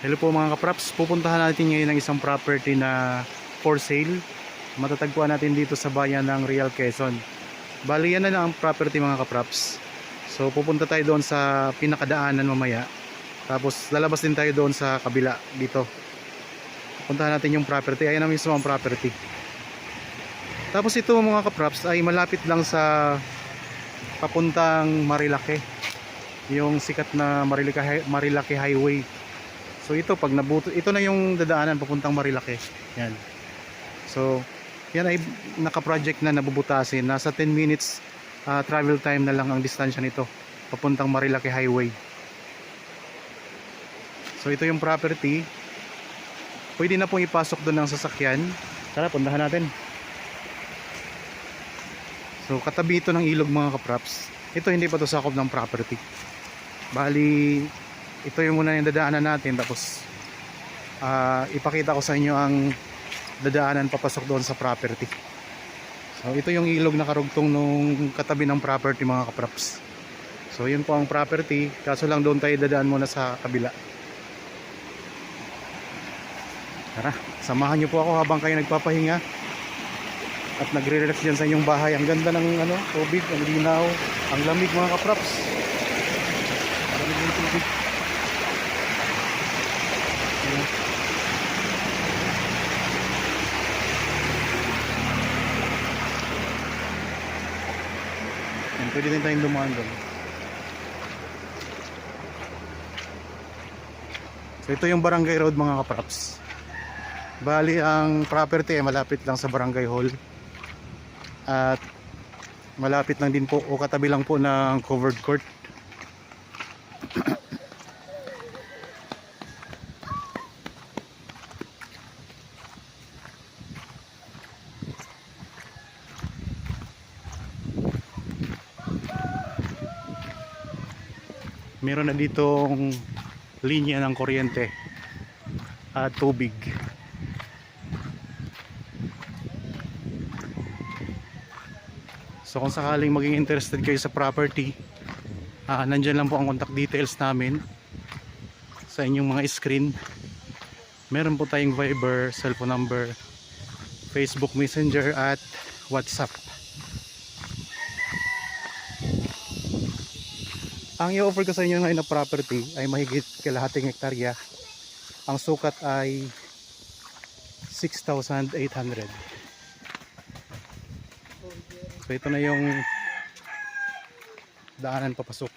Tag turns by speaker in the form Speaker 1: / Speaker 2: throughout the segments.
Speaker 1: Hello po mga kapraps, pupuntahan natin ngayon ng isang property na for sale. Matatagpuan natin dito sa bayan ng Real Quezon. Bali yan na lang ang property mga kapraps. So pupunta tayo doon sa pinakadaanan mamaya. Tapos lalabas din tayo doon sa kabila dito. Puntahan natin yung property, ayan ang mismo ang property. Tapos ito mga kapraps ay malapit lang sa papuntang Marilake. Yung sikat na Marilake Highway. So ito pag nabuto, ito na yung dadaanan papuntang Marilake. Yan. So yan ay naka-project na nabubutasin. Nasa 10 minutes travel time na lang ang distansya nito papuntang Marilake Highway. So ito yung property. Pwede na pong ipasok doon ng sasakyan. Tara, puntahan natin. So katabi ito ng ilog mga kapraps. Ito hindi pa to sakop ng property. Bali ito yung muna yung dadaanan natin, tapos ipakita ko sa inyo ang dadaanan papasok doon sa property. So ito yung ilog na karugtong nung katabi ng property mga kapraps. So yun po ang property, kaso lang doon tayo dadaan muna sa kabila. Tara, samahan nyo po ako habang kayo nagpapahinga at nagre-relax dyan sa inyong bahay. Ang ganda ng tubig, ang linaw, ang lamig mga kapraps. Lamig ng tubig. Yan, pwede din tayong dumaan doon. So ito yung Barangay Road mga kapraps. Bali ang property ay malapit lang sa Barangay Hall. At malapit lang din po o katabi lang po ng covered court. Meron na ditong linya ng kuryente at tubig. So kung sakaling maging interested kayo sa property, nandyan lang po ang contact details namin sa inyong mga screen. Meron po tayong Viber, cellphone number, Facebook Messenger at WhatsApp. Ang i-offer ko sa inyo ngayon na property ay mahigit kalahating hektarya. Ang sukat ay 6,800. So ito na yung daanan papasok.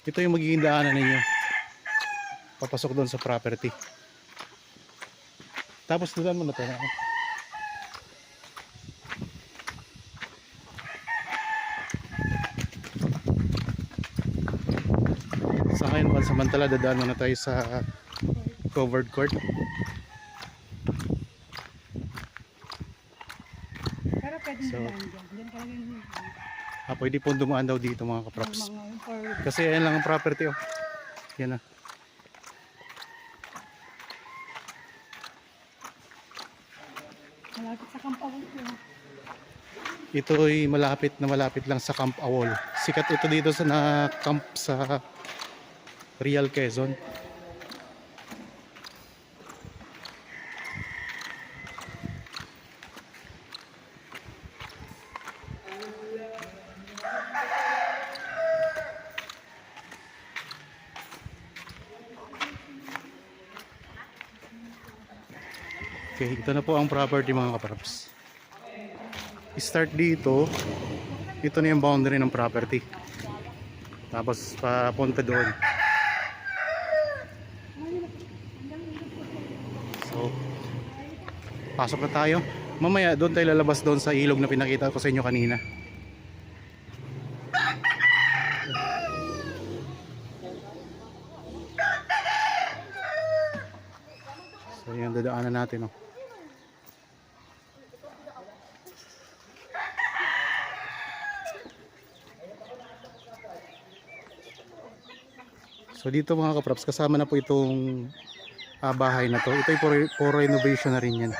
Speaker 1: Ito yung magiging daanan ninyo papasok doon sa property. Tapos doon mo na ito. Sa ngayon, pansamantala dadaan na tayo sa covered court.
Speaker 2: Pero pwedeng dumaan dyan. Diyan talaga yung
Speaker 1: Pwede po dumaan daw dito mga kaprops. Kasi ayan lang ang property oh. Yan na.
Speaker 2: malapit sa Kampawal ko.
Speaker 1: Ito ay malapit lang sa Camp Awol. Sikat ito dito sa camp sa Real Quezon. Okay, ito na po ang property mga kapraps. Start dito. Ito na yung boundary ng property. Tapos papunta doon. So, pasok na tayo. Mamaya doon tayo lalabas doon sa ilog na pinakita ko sa inyo kanina. So, yan dadaanan natin oh. So dito mga kaprops, kasama na po itong bahay na to. Ito ay for renovation na rin yan.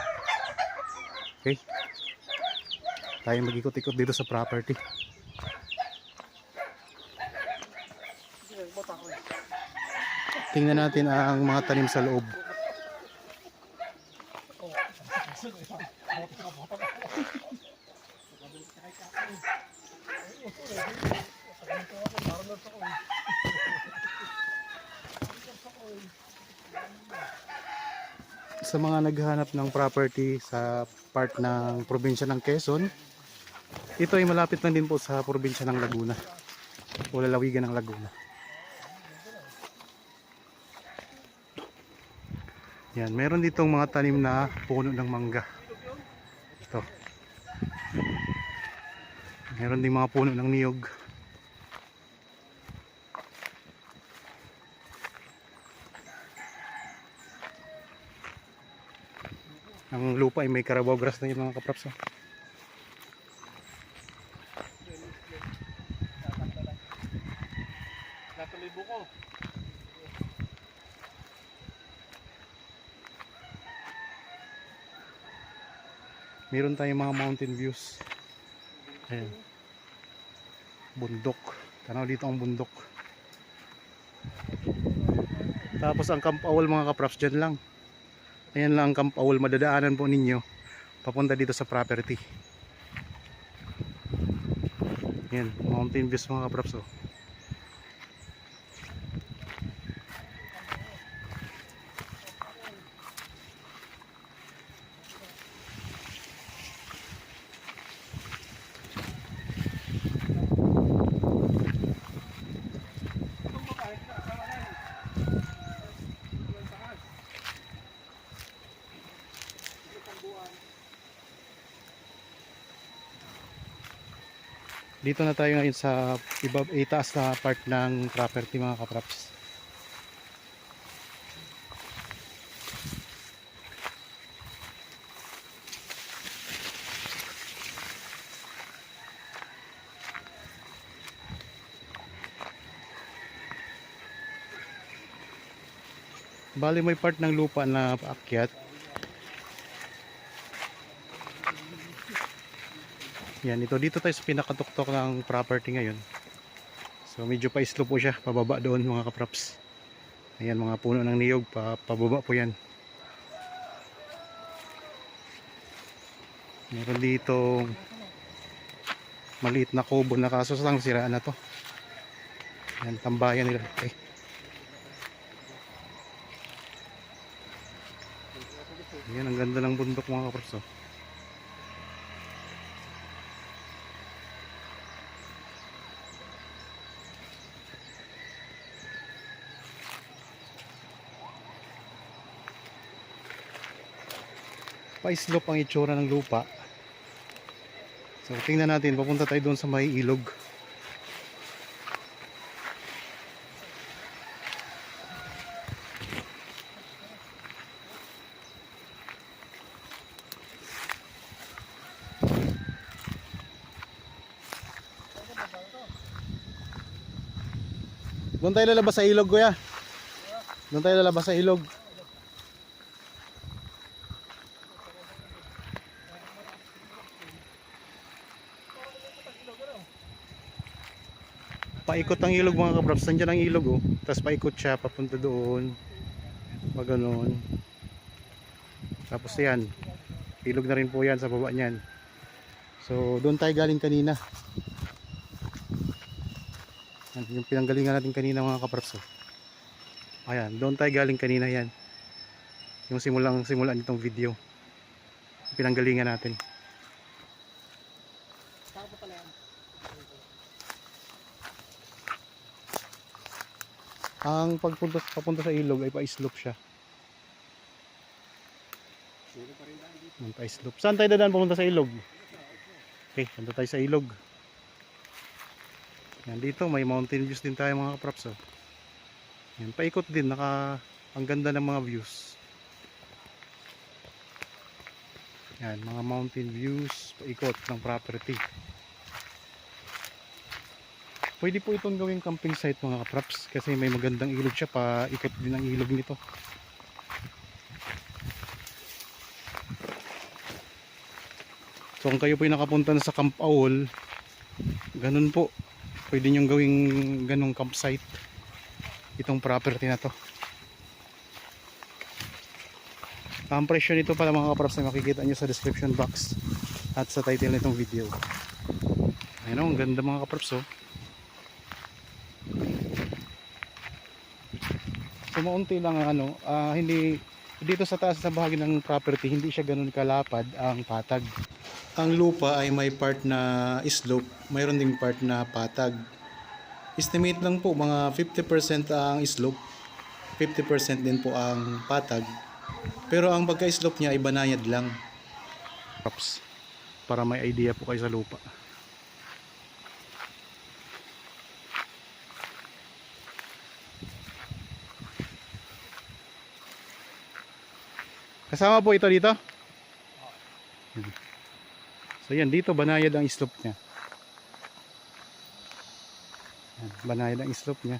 Speaker 1: Okay. Tayo mag-ikot-ikot dito sa property. Tingnan natin ang mga tanim sa loob. Sa mga naghahanap ng property sa part ng probinsya ng Quezon, ito ay malapit lang din po sa probinsya ng Laguna o lalawigan ng Laguna. Yan, meron ditong mga tanim na puno ng mangga. Ito. Meron ding mga puno ng niyog. Ang lupa ay may Carabao grass na yun mga kapraps. Oh.
Speaker 3: Natuloy buko.
Speaker 1: Meron tayong mga mountain views. Ayan. Bundok. Tanaw dito ang bundok. Tapos ang Camp Awol mga kapraps dyan lang. Ayan lang ang Camp Awol, madadaanan po ninyo papunta dito sa property. Ayan, mountain views mga kapraps. Oh. Dito na tayo ngayon sa itaas na part ng property mga kapraps. Bali may part ng lupa na paakyat. Yan, dito tayo sa pinakatuktok ng property ngayon. So medyo pa-slope po siya, pababa doon mga kapraps. Ayan, mga puno ng niyog, pababa po yan. Meron dito maliit na kubo na kaso lang siraan na to. Ayan, tambayan nila. Okay. Ayan, ang ganda ng bundok mga kapraps. Oh. Pa-slope ang itsura ng lupa. So tingnan natin, papunta tayo doon sa may ilog. Doon tayo lalabas sa ilog, kuya. Doon tayo lalabas sa ilog. Paikot ang ilog mga kabraps. Nandiyan ang ilog oh. Tapos paikot siya papunta doon. Pag ganoon. Tapos yan. Ilog na rin po yan sa baba niyan. So doon tayo galing kanina. Yung pinanggalingan natin kanina mga kabraps oh. Ayan, doon tayo galing kanina yan. Yung simulan nitong video. Yung pinanggalingan natin. Ang papunta sa ilog ay pa-slope siya. Pa-slope. Saan tayo dadaan papunta sa ilog? Okay, punta tayo sa ilog. Yan, dito may mountain views din tayo mga kapraps. Oh. Yan, paikot din. Ang ganda ng mga views. Yan, mga mountain views. Paikot ng property. Pwede po itong gawing camping site mga kapraps kasi may magandang ilog siya, paikot din ang ilog nito. So kung kayo po yung nakapunta na sa Camp Awol, ganun po, pwede nyo gawing ganung campsite. itong property na to. Ang presyo nito pala mga kaprops na makikita nyo sa description box at sa title nitong video. Ayun o, ang ganda mga kaprops oh. So maunti lang ang hindi dito sa taas sa bahagi ng property, hindi siya ganun kalapad ang patag. Ang lupa ay may part na slope, mayroon ding part na patag. Estimate lang po mga 50% ang slope, 50% din po ang patag. Pero ang pagka-slope niya ay banayad lang. Para may idea po kayo sa lupa. Kasama po ito dito? So yan, dito banayad ang slope niya. Yan, banayad ang slope niya.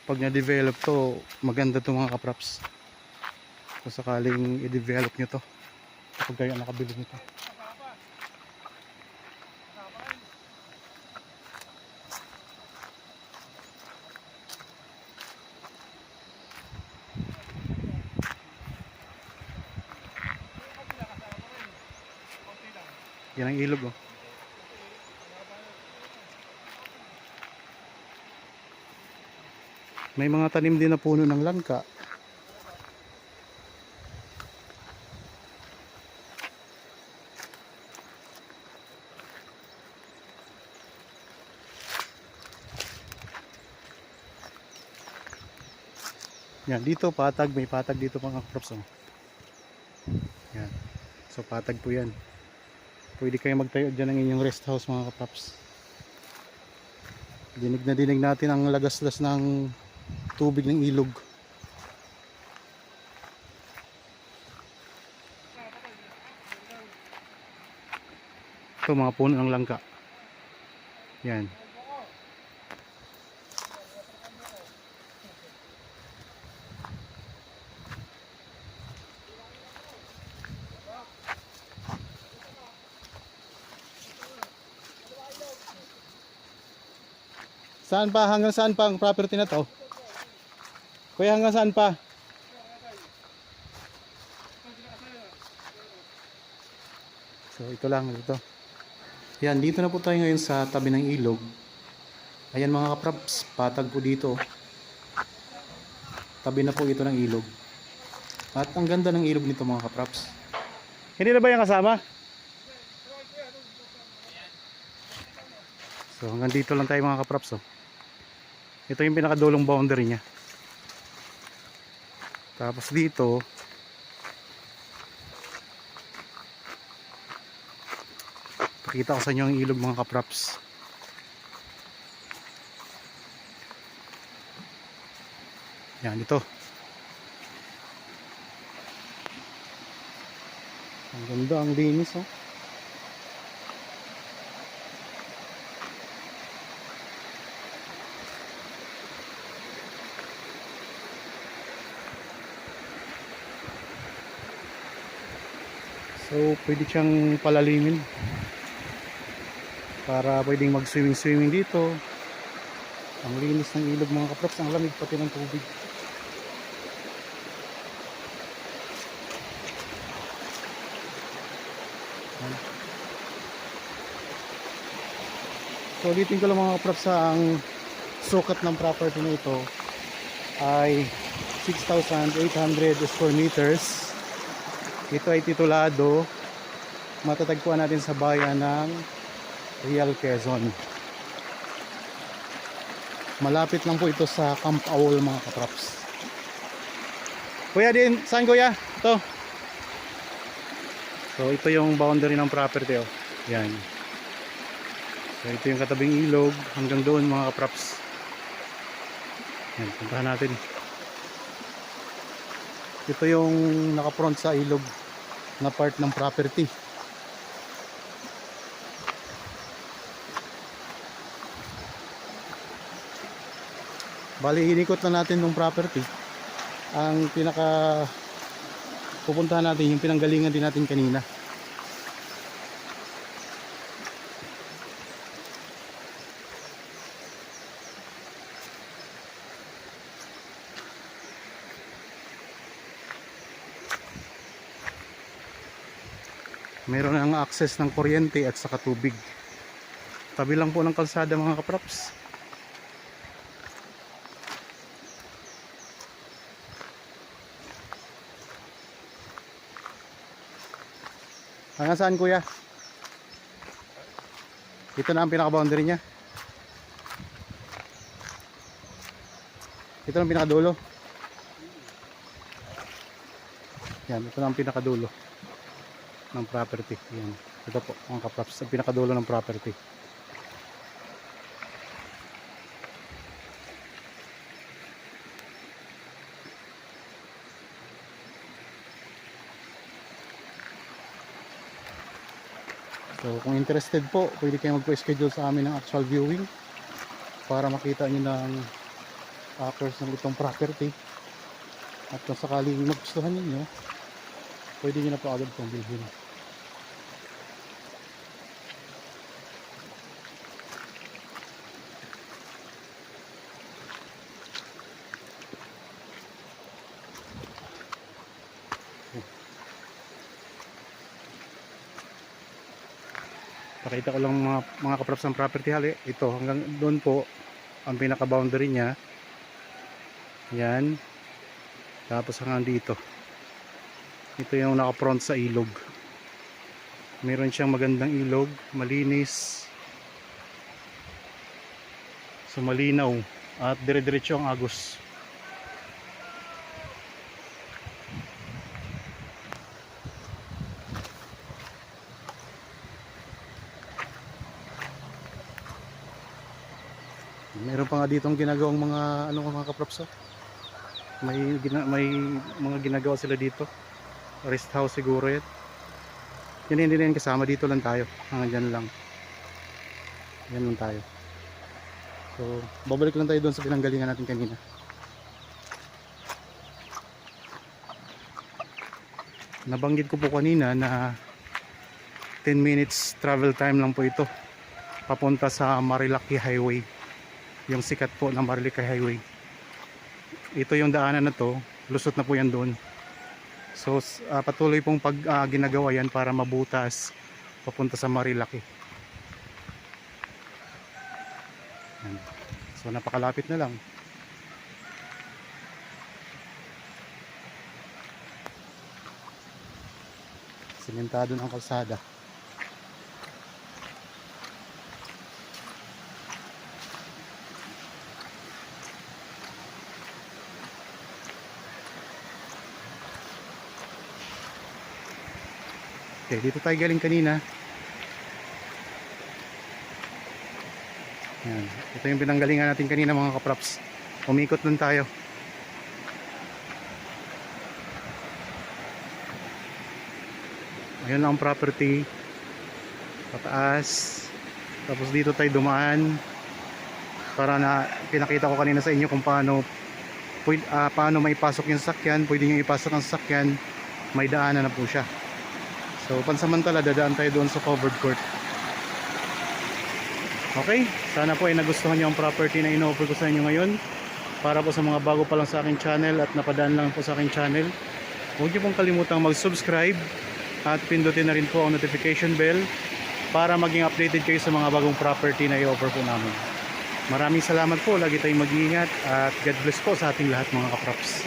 Speaker 1: Pag na-develop to, maganda to mga kaprops. Kung sakaling i-develop nyo to, kapag kayo nakabili nito. Yan ang ilog oh. May mga tanim din na puno ng langka. Yan, dito patag, may patag dito mga crops oh. Yan. So patag po yan. Pwede kayo magtayo dyan ng inyong rest house mga kaprops. Dinig na dinig natin ang lagaslas ng tubig ng ilog. Ito mga puno ng langka. Yan. Saan pa? Hanggang saan pa ang property na to? Kuya, hanggang saan pa? So ito lang dito. Yan, dito na po tayo ngayon sa tabi ng ilog. Ayan mga kaprops, patag po dito. Tabi na po ito ng ilog. At ang ganda ng ilog nito mga kaprops. Hindi na ba yung kasama? So hanggang dito lang tayo mga kaprops oh. Ito yung pinakadulong boundary niya. Tapos dito pakita ko sa inyo ang ilog mga kaprops. Yan ito. Ang ganda, ang linis oh. So pwede siyang palalimin para pwedeng mag swimming dito. Ang linis ng ilog mga kaprops, ang lamig pati ng tubig. So ulitin ko lang mga kaprops, ang sukat ng property na ito ay 6,800 square meters. Ito ay titulado, matatagpuan natin sa bayan ng Real Quezon. Malapit lang po ito sa Camp Awol mga kaprops. Kuya din, saan kuya? Ito. So ito yung boundary ng property oh. Yan. So ito yung katabing ilog hanggang doon mga kaprops. Yan, puntahan natin. Ito yung naka-front sa ilog na part ng property. Bali, inikot na natin ng property. Ang pinaka pupuntahan natin, yung pinanggalingan din natin kanina. Meron ang access ng kuryente at saka tubig. Tabi lang po ng kalsada mga kaprops. Hanggang saan kuya? Ito na ang pinaka-boundary niya. Ito na ang pinakadulo. Yan, ito na ang pinakadulo ng property. Yan. Ito po mga kaprops, ang pinakadulo ng property. So kung interested po, pwede kayo magpo-schedule sa amin ng actual viewing para makita nyo ng acres ng itong property. At kung sakaling magustuhan ninyo, pwede nyo na po agad itong bilhin. Pakita ko lang mga kaprops ng property hali. Ito hanggang doon po ang pinaka boundary niya. Yan. Tapos hanggang dito. Ito yung naka-front sa ilog. Meron siyang magandang ilog, malinis. So malinaw at dire-diretso ang agos. Meron pa nga ditong ginagawang mga kaprops. May mga ginagawa sila dito. Rest house siguro yan. Yan hindi na yan kasama, dito lang tayo. Hanggang dyan lang. Yan lang tayo. So babalik lang tayo doon sa pinanggalingan natin kanina. Nabanggit ko po kanina na 10 minutes travel time lang po ito papunta sa Marilaki Highway, yung sikat po na Marilaki Highway. Ito yung daanan na to, lusot na po yan doon. So patuloy pong ginagawa yan para mabutas papunta sa Marilaki. So napakalapit na lang. Simentado ng kalsada. Okay, dito tayo galing kanina. Yan. Ito yung pinanggalingan natin kanina mga kaprops. Umikot lang tayo. Ayan lang ang property. Pataas. Tapos dito tayo dumaan. Para na pinakita ko kanina sa inyo kung paano maipasok yung sasakyan. Pwede nyo ipasok ang sasakyan. May daanan na po siya. So pansamantala dadaan tayo doon sa covered court. Okay, sana po ay nagustuhan nyo ang property na ino-offer ko sa inyo ngayon. Para po sa mga bago pa lang sa aking channel at napadaan lang po sa aking channel, huwag nyo pong kalimutang mag-subscribe at pindutin na rin po ang notification bell para maging updated kayo sa mga bagong property na i-offer po namin. Maraming salamat po, lagi tayong mag-iingat at God bless po sa ating lahat mga kaprops.